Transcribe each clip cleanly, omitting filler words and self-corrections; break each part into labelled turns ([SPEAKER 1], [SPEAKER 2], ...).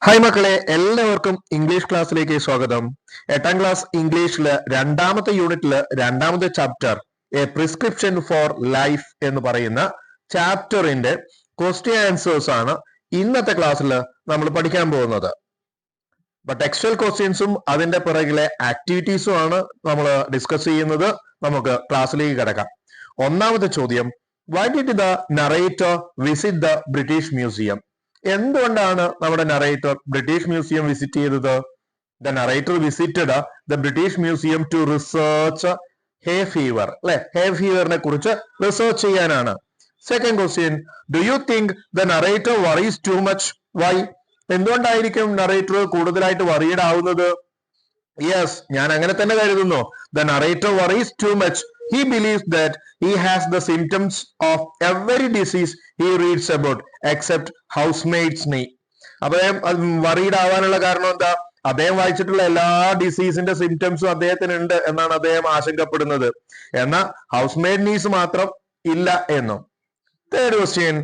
[SPEAKER 1] Hi മക്കളെ, എല്ലാവർക്കും English ക്ലാസ്സിലേക്ക് സ്വാഗതം. 8ാം ക്ലാസ് ഇംഗ്ലീഷില് രണ്ടാമത്തെ യൂണിറ്റില് രണ്ടാമത്തെ chapter A prescription four life എന്ന് പറയുന്ന ചാപ്റ്ററിന്റെ ക്വസ്റ്റ്യൻ ആൻസേഴ്സ് ആണ് ഇന്നത്തെ ക്ലാസ്സിൽ നമ്മൾ പഠിക്കാൻ പോകുന്നത്. ടെക്സ്റ്റൽ ക്വസ്റ്റ്യൻസും അതിന്റെ പിറകിലെ ആക്ടിവിറ്റീസും ആണ് നമ്മൾ ഡിസ്കസ് ചെയ്യുന്നത്. നമുക്ക് ക്ലാസ്സിലേക്ക് കിടക്കാം. ഒന്നാമത്തെ ചോദ്യം, why did the narrator visit the British Museum? എന്തുകൊണ്ടാണ് നമ്മുടെ നറേറ്റർ ബ്രിട്ടീഷ് മ്യൂസിയം വിസിറ്റ് ചെയ്തത്? The narrator visited the British Museum to research hay fever. അല്ലെ, ഹേ ഫീവറിനെ കുറിച്ച് റിസർച്ച് ചെയ്യാനാണ്. Second question, do you think the narrator worries too much? Why? എന്തുകൊണ്ടായിരിക്കും narrator കൂടുതലായിട്ട് worried ആവുന്നത്? യെസ്, ഞാൻ അങ്ങനെ തന്നെ കരുതുന്നു. The narrator worries too much. He believes that he has the symptoms of every disease he reads about except housemaid's knee. അദ്ദേഹം worried ആവാനുള്ള കാരണം എന്താ? അദ്ദേഹം വായിച്ചിട്ടുള്ള എല്ലാ ഡിസീസിന്റെ സിംറ്റംസും അദ്ദേഹത്തിന് ഉണ്ട് എന്നാണ് അദ്ദേഹം ആശങ്കപ്പെടുന്നത്. എന്നാൽ ഹൗസ്മെയ്ഡ് നീസ് മാത്രം ഇല്ല എന്നും. Third question,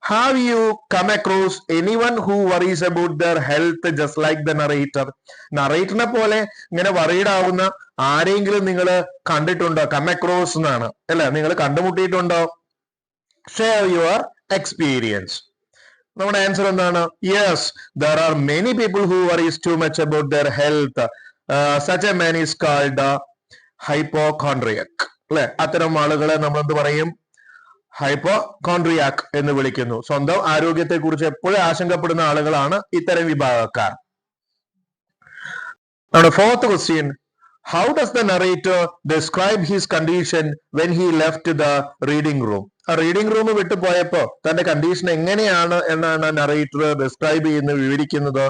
[SPEAKER 1] have you come across anyone who worries about their health just like the narrator? നറേറ്ററിനെ പോലെ ഇങ്ങനെ വറീഡ് ആവുന്ന ആരെങ്കിലും നിങ്ങൾ കണ്ടിട്ടുണ്ടോ? കം അക്രോസ് എന്നാണ് അല്ലെ, നിങ്ങൾ കണ്ടുമുട്ടിയിട്ടുണ്ടോ? Share your experience. നമ്മുടെ ആൻസർ എന്താണ്? Yes, there are many people who worries too much about their health. Such a man is called hypochondriac. അല്ലെ, അത്തരം ആളുകളെ നമ്മൾ എന്ത് പറയും? ഹൈപ്പോകോൺട്രിയാക് എന്ന് വിളിക്കുന്നു. സ്വന്തം ആരോഗ്യത്തെ കുറിച്ച് എപ്പോഴും ആശങ്കപ്പെടുന്ന ആളുകളാണ് ഇത്തരം വിഭാഗക്കാർ. നമ്മുടെ fourth question, how does the narrator describe his condition when he left the reading room? Reading room വിട്ടു പോയപ്പോ തന്റെ കണ്ടീഷൻ എങ്ങനെയാണ് എന്നാണ് നറേറ്റർ ഡിസ്ക്രൈബ് ചെയ്യുന്നത്, വിവരിക്കുന്നത്?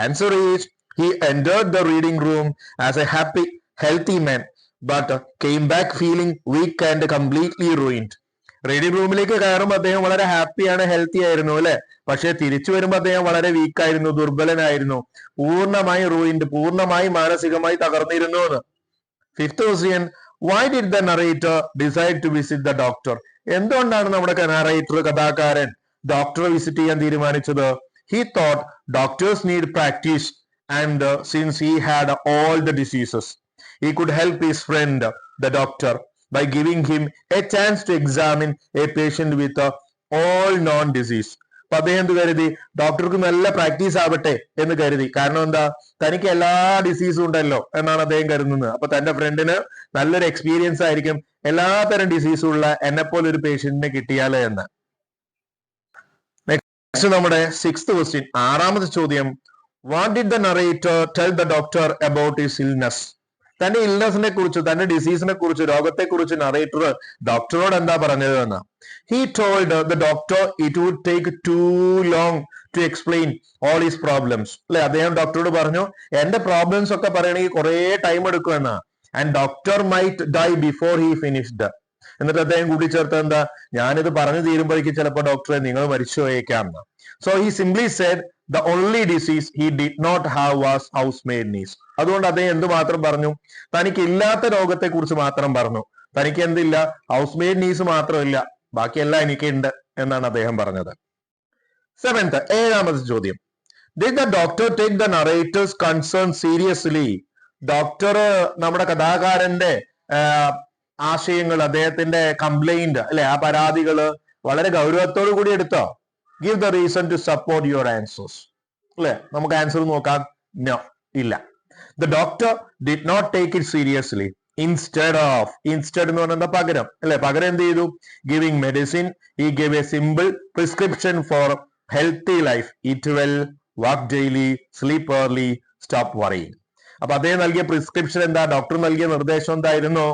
[SPEAKER 1] Answer is, he entered the reading room as a happy, healthy man, but came back feeling weak and completely ruined. Reading റൂമിലേക്ക് കയറുമ്പോൾ അദ്ദേഹം വളരെ ഹാപ്പിയാണ്, ഹെൽത്തി ആയിരുന്നു അല്ലെ. പക്ഷെ തിരിച്ചു വരുമ്പോൾ അദ്ദേഹം വളരെ വീക്കായിരുന്നു, ദുർബലനായിരുന്നു, പൂർണ്ണമായി റൂയിൻഡ്, പൂർണ്ണമായി മാനസികമായി തകർന്നിരുന്നു എന്ന്. Fifth question, why did the narrator decide to visit the doctor? എന്തുകൊണ്ടാണ് നമ്മുടെ നറേറ്റർ, കഥാകാരൻ, ഡോക്ടറെ വിസിറ്റ് ചെയ്യാൻ തീരുമാനിച്ചത്? He thought doctors need practice and since he had all the diseases he could help his friend the doctor by giving him a chance to examine a patient with all known disease. അപ്പൊ അദ്ദേഹം എന്ത് കരുതി? ഡോക്ടർക്ക് നല്ല practice ആവട്ടെ എന്ന് കരുതി. കാരണം എന്താ? തനിക്ക് എല്ലാ ഡിസീസും ഉണ്ടല്ലോ എന്നാണ് അദ്ദേഹം കരുതുന്നത്. അപ്പൊ തന്റെ ഫ്രണ്ടിന് നല്ലൊരു എക്സ്പീരിയൻസ് ആയിരിക്കും എല്ലാ തരം ഡിസീസും ഉള്ള എന്നെ പോലെ ഒരു പേഷ്യന്റിനെ കിട്ടിയാലോ എന്ന്. നെക്സ്റ്റ് നമ്മുടെ സിക്സ്ത് ക്വസ്റ്റ്യൻ, ആറാമത്തെ ചോദ്യം, what did the narrator tell the doctor about his illness? തന്റെ ഇൽനെസിനെ കുറിച്ച്, തന്റെ ഡിസീസിനെ കുറിച്ച്, രോഗത്തെ കുറിച്ച് നറേറ്റർ ഡോക്ടറോട് എന്താ പറഞ്ഞത് എന്ന്? He told the doctor it would take too long to explain all his problems. അല്ലെ, അദ്ദേഹം ഡോക്ടറോട് പറഞ്ഞു എന്റെ പ്രോബ്ലംസ് ഒക്കെ പറയണമെങ്കിൽ കുറെ ടൈം എടുക്കുമെന്ന്. And doctor might die before he finished. എന്നിട്ട് അദ്ദേഹം കൂട്ടിച്ചേർത്ത് എന്താ? ഞാനിത് പറഞ്ഞു തീരുമ്പോഴേക്കും ചിലപ്പോൾ ഡോക്ടറെ നിങ്ങൾ മരിച്ചു പോയേക്കാം. So he simply said the only disease he did not have was housemaid knees. അതുകൊണ്ട് അദ്ദേഹം എന്ത് മാത്രം പറഞ്ഞു? തനിക്ക് ഇല്ലാത്ത രോഗത്തെ കുറിച്ച് മാത്രം പറഞ്ഞു. തനിക്ക് എന്തില്ല? ഹൗസ്മെയ്ഡ് നീസ് മാത്രമില്ല, ബാക്കിയെല്ലാം എനിക്കുണ്ട് എന്നാണ് അദ്ദേഹം പറഞ്ഞത്. സെവൻത്, ഏഴാമത്തെ ചോദ്യം, did the doctor take the narrator's concern seriously? Doctor നമ്മുടെ കഥാകാരന്റെ ആശയങ്ങൾ, അദ്ദേഹത്തിന്റെ കംപ്ലൈന്റ് അല്ലെ, ആ പരാതികള് വളരെ ഗൗരവത്തോടു കൂടി എടുത്തോ? Give the reason to support your answers. അല്ലെ, നമുക്ക് ആൻസർ നോക്കാം. നോ, ഇല്ല. The doctor did not take it seriously. Instead എന്ന് പറഞ്ഞാൽ പകരം അല്ലെ, പകരം എന്ത് ചെയ്തു? Giving medicine, he gave a simple prescription for healthy life. Eat well, walk daily, sleep early, stop worrying. അപ്പൊ അദ്ദേഹം നൽകിയ പ്രിസ്ക്രിപ്ഷൻ എന്താ? ഡോക്ടർ നൽകിയ നിർദ്ദേശം എന്തായിരുന്നു?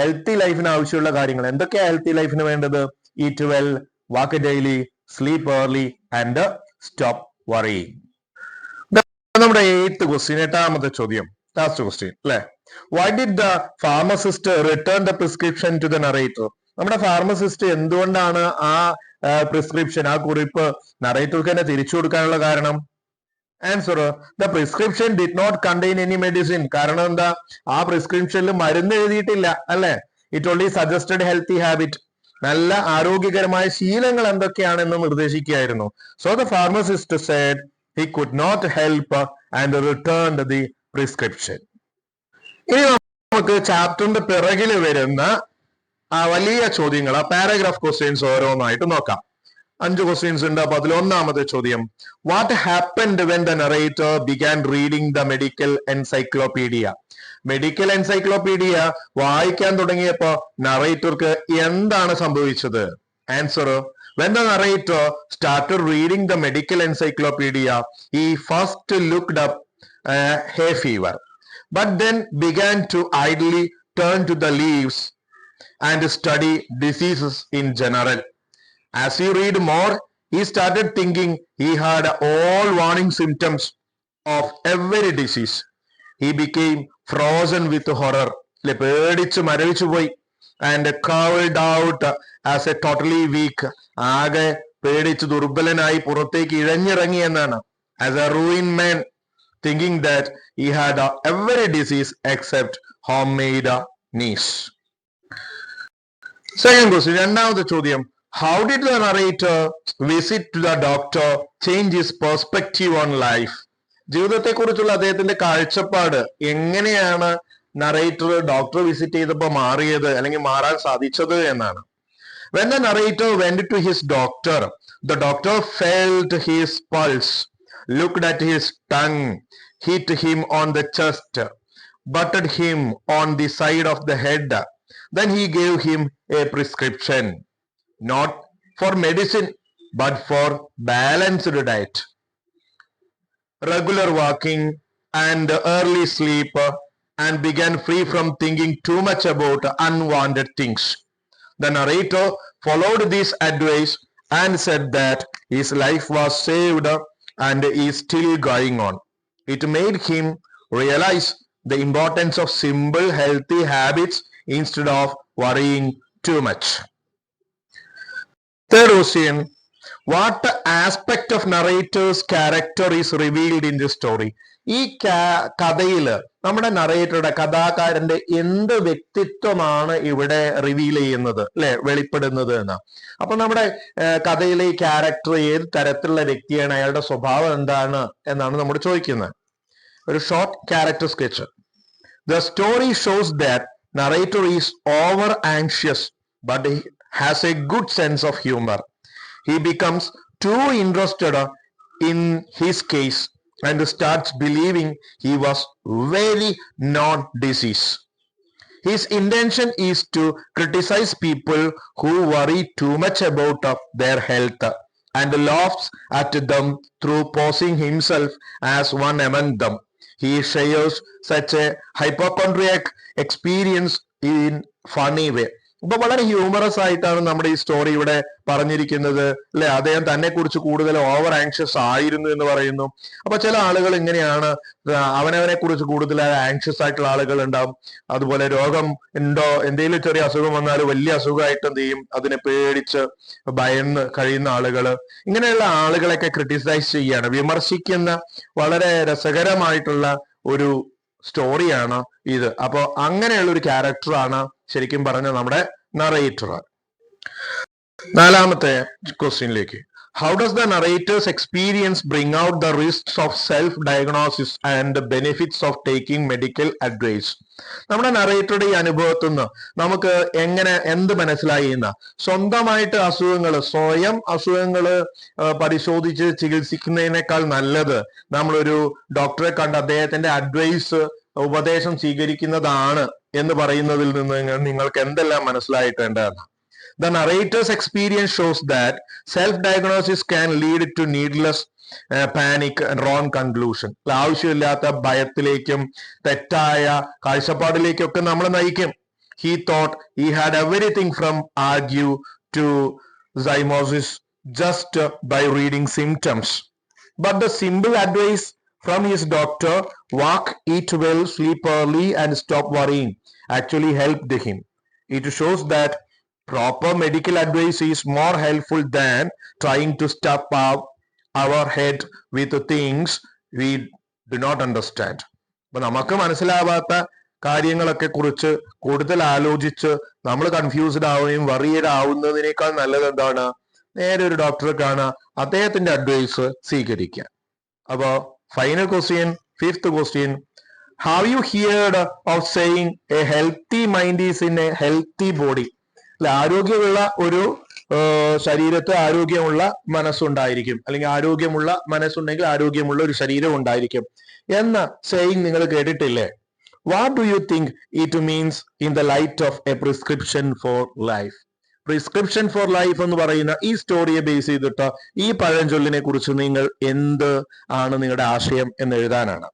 [SPEAKER 1] ഹെൽത്തി ലൈഫിന് ആവശ്യമുള്ള കാര്യങ്ങൾ എന്തൊക്കെയാ ഹെൽത്തി ലൈഫിന് വേണ്ടത്? Eat well, walk daily, sleep early and stop worrying. നമ്മുടെ എയ്ത്ത് ക്വസ്റ്റ്യൻ, എട്ടാമത്തെ ചോദ്യം, ലാസ്റ്റ് ക്വസ്റ്റ്യൻ അല്ലെ. Why did the pharmacist return the prescription to the narrator? നമ്മുടെ ഫാർമസിസ്റ്റ് എന്തുകൊണ്ടാണ് ആ പ്രിസ്ക്രിപ്ഷൻ, ആ കുറിപ്പ് നറേറ്റർക്ക് തന്നെ തിരിച്ചു കൊടുക്കാനുള്ള കാരണം? Answer, the prescription did not contain any medicine. കാരണം എന്താ? ആ പ്രിസ്ക്രിപ്ഷനിൽ മരുന്ന് എഴുതിയിട്ടില്ല അല്ലെ. It only suggested healthy habit. നല്ല ആരോഗ്യകരമായ ശീലങ്ങൾ എന്തൊക്കെയാണെന്ന് നിർദ്ദേശിക്കുകയായിരുന്നു. So the pharmacist said he could not help and returned the prescription. ഇനി നമുക്ക് ചാപ്റ്ററിന്റെ പിറകിൽ വരുന്ന വലിയ ചോദ്യങ്ങൾ, പാരഗ്രാഫ് ക്വസ്റ്റ്യൻസ് ഓരോന്നായിട്ട് നോക്കാം. 5 ക്വസ്റ്റ്യൻസ് ഉണ്ട്. അപ്പൊ അതിൽ ഒന്നാമത്തെ ചോദ്യം, what happened when the narrator began reading the medical encyclopedia? Medical encyclopedia വായിക്കാൻ തുടങ്ങിയപ്പോ നറേറ്റർക്ക് എന്താണ് സംഭവിച്ചത്? Answer, when the narrator started reading the medical encyclopedia, he first looked up hay fever, but then began to idly turn to the leaves and study diseases in general. As he read more, he started thinking he had all warning symptoms of every disease. He became frozen with horror. പേടിച്ച് മരവിച്ചു പോയി. And crawled out as a totally weak. ആകെ പേടിച്ച് ദുർബലനായി പുറത്തേക്ക് ഇഴഞ്ഞിറങ്ങി എന്നാണ്. As a ruined man, thinking that he had every disease except homemade niece. Second question, രണ്ടാമത്തെ ചോദ്യം, how did the narrator visit to the doctor change his perspective on life? ജീവിതത്തെ കുറിച്ചുള്ള അദ്ദേഹത്തിന്റെ കാഴ്ചപ്പാട് എങ്ങനെയാണ് നറേറ്റർ ഡോക്ടർ വിസിറ്റ് ചെയ്തപ്പോ മാറിയത് അല്ലെങ്കിൽ മാറാൻ സാധിച്ചത് എന്നാണ്. When the narrator went to his doctor, the doctor felt his pulse, looked at his tongue, hit him on the chest, butted him on the side of the head. Then he gave him a prescription, not for medicine, but for balanced diet, regular walking, and early sleep, and began free from thinking too much about unwanted things. The narrator followed this advice and said that his life was saved and is still going on. It made him realize the importance of simple, healthy habits instead of worrying too much. Third question, what aspect of narrator's character is revealed in this story? ഈ കഥയില് നമ്മുടെ നറേറ്ററുടെ, കഥാകാരന്റെ എന്ത് വ്യക്തിത്വമാണ് ഇവിടെ reveal ചെയ്യുന്നത്, അല്ലെ, വെളിപ്പെടുന്നത് എന്ന്. അപ്പൊ നമ്മുടെ കഥയിലെ ഈ ക്യാരക്ടർ ഏത് തരത്തിലുള്ള വ്യക്തിയാണ്, അയാളുടെ സ്വഭാവം എന്താണ് എന്നാണ് നമ്മൾ ചോദിക്കുന്നത്. ഒരു short character sketch. The story shows that narrator is over anxious, but he has a good sense of humor. He becomes too interested in his case and starts believing he was very non-disease. His intention is to criticize people who worry too much about their health and laughs at them through posing himself as one among them. He shares such a hypochondriac experience in funny way. അപ്പൊ വളരെ humorous ആയിട്ടാണ് നമ്മുടെ ഈ story ഇവിടെ പറഞ്ഞിരിക്കുന്നത്, അല്ലെ. അദ്ദേഹം തന്നെ കുറിച്ച് കൂടുതൽ ഓവർ ആങ്ഷ്യസ് ആയിരുന്നു എന്ന് പറയുന്നു. അപ്പൊ ചില ആളുകൾ ഇങ്ങനെയാണ്, അവനവനെ കുറിച്ച് കൂടുതൽ ആങ്ഷ്യസ് ആയിട്ടുള്ള ആളുകൾ ഉണ്ടാവും. അതുപോലെ രോഗം ഉണ്ടോ, എന്തെങ്കിലും ചെറിയ അസുഖം വന്നാൽ വലിയ അസുഖമായിട്ട് എന്ത് ചെയ്യും, അതിനെ പേടിച്ച് ഭയന്ന് കഴിയുന്ന ആളുകൾ. ഇങ്ങനെയുള്ള ആളുകളെയൊക്കെ ക്രിട്ടിസൈസ് ചെയ്യാണ്, വിമർശിക്കുന്ന വളരെ രസകരമായിട്ടുള്ള ഒരു സ്റ്റോറിയാണ് ഇത്. അപ്പൊ അങ്ങനെയുള്ള ഒരു ക്യാരക്ടറാണ് ശരിക്കും പറഞ്ഞ നമ്മുടെ നറേറ്റർ. നാലാമത്തെ ക്വസ്റ്റ്യനിലേക്ക്, how does the narrator's experience bring out the risks of self diagnosis and benefits of taking medical advice? നമ്മുടെ നറേറ്ററുടെ ഈ അനുഭവത്തിൽ നിന്ന് നമുക്ക് എന്ത് മനസ്സിലായി എന്ന, സ്വന്തമായിട്ട് സ്വയം അസുഖങ്ങള് പരിശോധിച്ച് ചികിത്സിക്കുന്നതിനേക്കാൾ നല്ലത് നമ്മളൊരു ഡോക്ടറെ കണ്ട് അദ്ദേഹത്തിന്റെ അഡ്വൈസ്, ഉപദേശം സ്വീകരിക്കുന്നതാണ് എന്ന് പറയുന്നതിൽ നിന്ന് നിങ്ങൾക്ക് എന്തെല്ലാം മനസ്സിലായിട്ടുണ്ട്? The narrator's experience shows that self-diagnosis can lead to needless panic and wrong conclusion. ആവശ്യമില്ലാത്ത ഭയത്തിലേക്കും തെറ്റായ കാഴ്ചപ്പാടിലേക്കൊക്കെ നമ്മളെ നയിക്കും. He thought he had everything from ague to zymosis just by reading symptoms. But the simple advice from his doctor, walk, eat well, sleep early, and stop worrying, actually helped him. It shows that proper medical advice is more helpful than trying to stuff our head with things we do not understand. അപ്പൊ നമുക്ക് മനസ്സിലാവാത്ത കാര്യങ്ങളൊക്കെ കുറിച്ച് കൂടുതൽ ആലോചിച്ച് നമ്മൾ confused ആവുകയും worried ആവുന്നതിനേക്കാൾ നല്ലത് എന്താണ്? നേരെ ഒരു ഡോക്ടറെ കാണുക, അദ്ദേഹത്തിന്റെ അഡ്വൈസ് സ്വീകരിക്കുക. അപ്പോ final question, fifth question, have you heard of saying A healthy mind is in A healthy body? അല്ലെ, ആരോഗ്യമുള്ള ഒരു ശരീരത്ത് ആരോഗ്യമുള്ള മനസ്സുണ്ടായിരിക്കും, അല്ലെങ്കിൽ ആരോഗ്യമുള്ള മനസ്സുണ്ടെങ്കിൽ ആരോഗ്യമുള്ള ഒരു ശരീരം ഉണ്ടായിരിക്കും എന്ന സെയിങ് നിങ്ങൾ കേട്ടിട്ടില്ലേ? What do you think it means in the light of A prescription four life? Prescription four life എന്ന് പറയുന്ന ഈ സ്റ്റോറിയെ ബേസ് ചെയ്തിട്ട് ഈ പഴഞ്ചൊല്ലിനെ കുറിച്ച് നിങ്ങൾ എന്ത് ആണ് നിങ്ങളുടെ ആശയം എന്ന് എഴുതാനാണ്.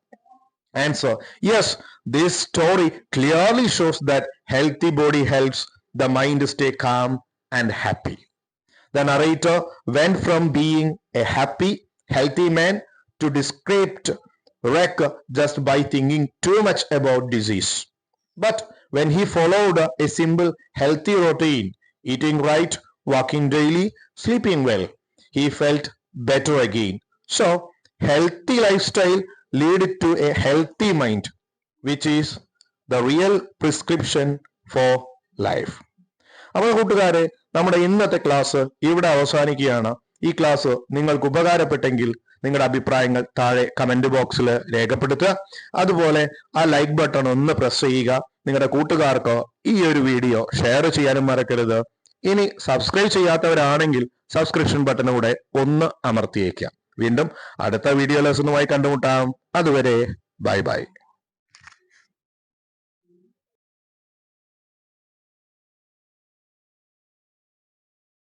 [SPEAKER 1] Answer: yes, this story clearly shows that healthy body helps the mind stay calm and happy. The narrator went from being a happy, healthy man to discrepant wreck just by thinking too much about disease. But when he followed a simple, healthy routine, eating right, walking daily, sleeping well, he felt better again. So, healthy lifestyle lead to a healthy mind, which is the real prescription for life. അപ്പോൾ കൂട്ടുകാരെ, നമ്മുടെ ഇന്നത്തെ class ഇവിടെ അവസാനിക്കുകയാണ്. ഈ class നിങ്ങൾക്ക് ഉപകാരപ്പെട്ടെങ്കിൽ നിങ്ങളുടെ അഭിപ്രായങ്ങൾ താഴെ കമന്റ് ബോക്സിൽ രേഖപ്പെടുത്തുക. അതുപോലെ ആ ലൈക്ക് ബട്ടൺ ഒന്ന് പ്രസ് ചെയ്യുക. നിങ്ങളുടെ കൂട്ടുകാർക്ക് ഈ ഒരു വീഡിയോ ഷെയർ ചെയ്യാനും മറക്കരുത്. ഇനി സബ്സ്ക്രൈബ് ചെയ്യാത്തവരാണെങ്കിൽ സബ്സ്ക്രിപ്ഷൻ ബട്ടൺ കൂടെ ഒന്ന് അമർത്തിയേക്കാം. വീണ്ടും അടുത്ത വീഡിയോ ലെസണുമായി കണ്ടുമുട്ടാം. അതുവരെ ബൈ ബൈ.